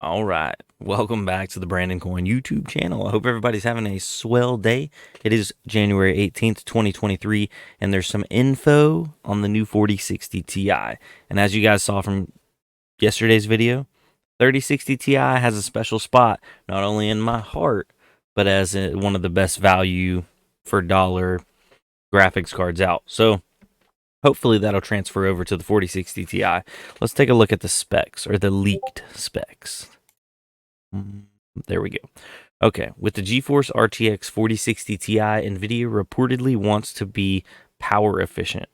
All right, welcome back to the Brandon Coin YouTube channel. I hope everybody's having a swell day. It is January 18th, 2023, and there's some info on the new 4060 Ti. And as you guys saw from yesterday's video, 3060 Ti has a special spot, not only in my heart, but as one of the best value for dollar graphics cards out. So hopefully that'll transfer over to the 4060 Ti. Let's take a look at the specs, or the leaked specs. There we go. Okay, with the GeForce RTX 4060 Ti, NVIDIA reportedly wants to be power efficient.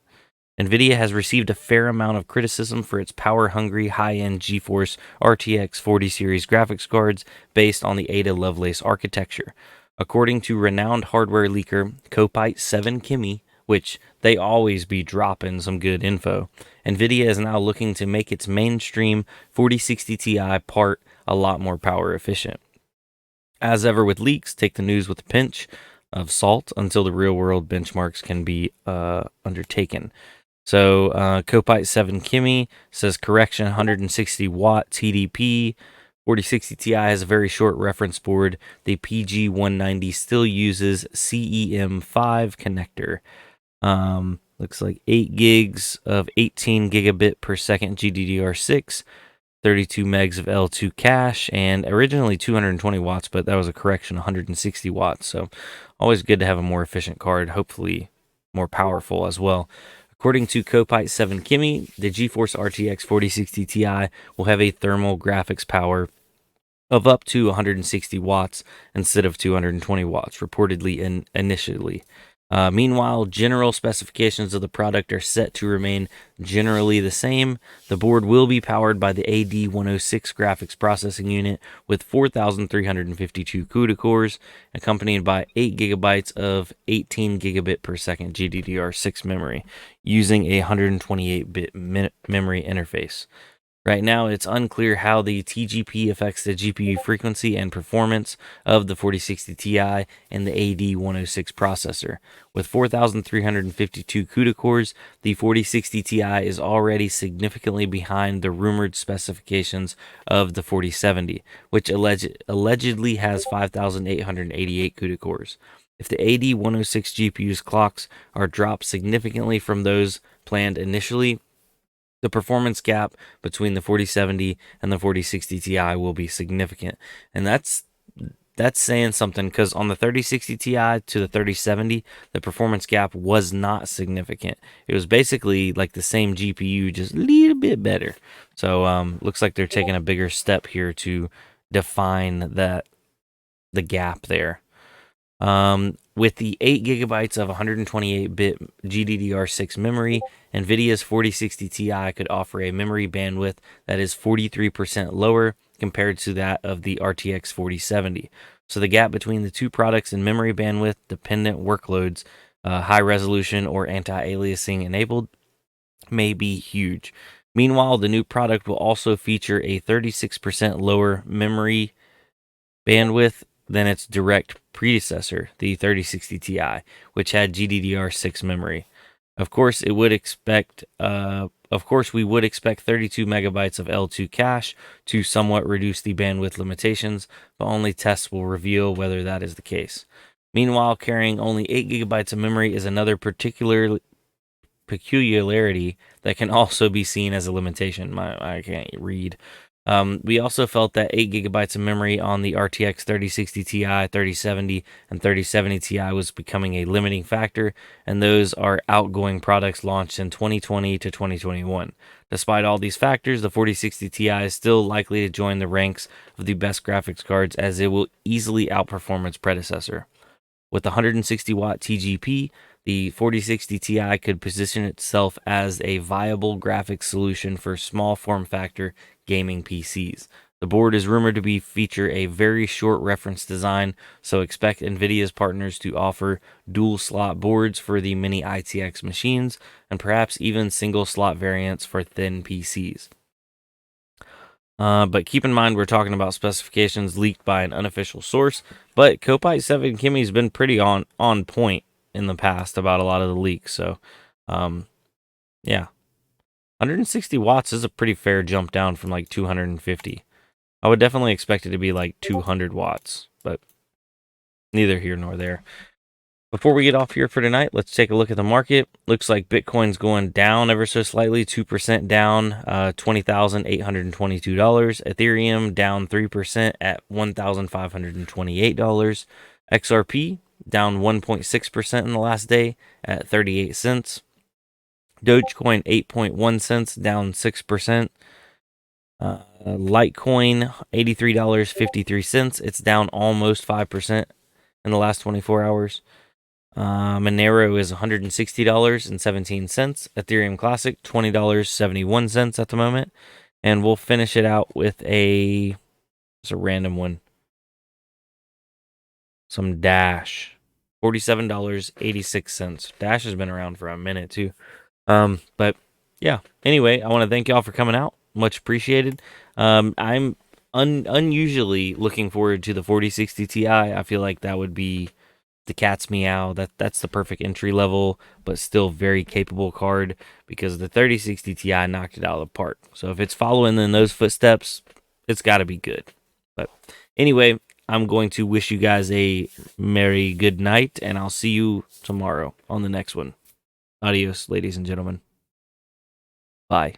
NVIDIA has received a fair amount of criticism for its power-hungry, high-end GeForce RTX 40 series graphics cards based on the Ada Lovelace architecture. According to renowned hardware leaker Copite 7 Kimi, which they always be dropping some good info, NVIDIA is now looking to make its mainstream 4060 Ti part a lot more power efficient. As ever with leaks, take the news with a pinch of salt until the real world benchmarks can be undertaken. So Copite 7 Kimi says correction 160 watt TDP. 4060 Ti has a very short reference board. The PG190 still uses CEM5 connector. Looks like 8 gigs of 18 gigabit per second GDDR6, 32 megs of L2 cache, and originally 220 watts, but that was a correction, 160 watts. So always good to have a more efficient card, hopefully more powerful as well. According to Copite 7 Kimi, the GeForce RTX 4060 Ti will have a thermal graphics power of up to 160 watts instead of 220 watts, reportedly initially. Meanwhile, general specifications of the product are set to remain generally the same. The board will be powered by the AD106 graphics processing unit with 4,352 CUDA cores, accompanied by 8 gigabytes of 18 gigabit per second GDDR6 memory, using a 128-bit memory interface. Right now, it's unclear how the TGP affects the GPU frequency and performance of the 4060 Ti and the AD106 processor. With 4,352 CUDA cores, the 4060 Ti is already significantly behind the rumored specifications of the 4070, which allegedly has 5,888 CUDA cores. If the AD106 GPU's clocks are dropped significantly from those planned initially, the performance gap between the 4070 and the 4060 Ti will be significant. And that's saying something, because on the 3060 Ti to the 3070, the performance gap was not significant. It was basically like the same GPU, just a little bit better. So looks like they're taking a bigger step here to define the gap there. With the 8 gigabytes of 128-bit GDDR6 memory, NVIDIA's 4060 Ti could offer a memory bandwidth that is 43% lower compared to that of the RTX 4070. So the gap between the two products in memory bandwidth dependent workloads, high resolution or anti-aliasing enabled, may be huge. Meanwhile, the new product will also feature a 36% lower memory bandwidth than its direct predecessor, the 3060 Ti, which had GDDR6 memory. Of course, we would expect 32 megabytes of L2 cache to somewhat reduce the bandwidth limitations, but only tests will reveal whether that is the case. Meanwhile, carrying only 8 gigabytes of memory is another peculiarity that can also be seen as a limitation. I can't read. We also felt that 8 gigabytes of memory on the RTX 3060 Ti, 3070, and 3070 Ti was becoming a limiting factor, and those are outgoing products launched in 2020 to 2021. Despite all these factors, the 4060 Ti is still likely to join the ranks of the best graphics cards, as it will easily outperform its predecessor. With the 160 watt TGP, the 4060 Ti could position itself as a viable graphics solution for small form factor gaming PCs. The board is rumored to feature a very short reference design, so expect NVIDIA's partners to offer dual slot boards for the mini ITX machines, and perhaps even single slot variants for thin PCs. But keep in mind, we're talking about specifications leaked by an unofficial source, but Copite 7 Kimi's been pretty on point in the past about a lot of the leaks. So, yeah. 160 watts is a pretty fair jump down from like 250. I would definitely expect it to be like 200 watts, but neither here nor there. Before we get off here for tonight, let's take a look at the market. Looks like Bitcoin's going down ever so slightly, 2% down, $20,822. Ethereum down 3% at $1,528. XRP down 1.6% in the last day at 38 cents. Dogecoin 8.1 cents, down 6%. Litecoin $83.53. It's down almost 5% in the last 24 hours. Monero is $160.17. Ethereum Classic $20.71 at the moment. And we'll finish it out with it's a random one. Some Dash. $47.86. Dash has been around for a minute too. But yeah. Anyway, I want to thank y'all for coming out. Much appreciated. I'm unusually looking forward to the 4060 Ti. I feel like that would be the cat's meow. That's the perfect entry level, but still very capable card, because the 3060 Ti knocked it out of the park. So if it's following in those footsteps, it's got to be good. But anyway, I'm going to wish you guys a merry good night, and I'll see you tomorrow on the next one. Adios, ladies and gentlemen. Bye.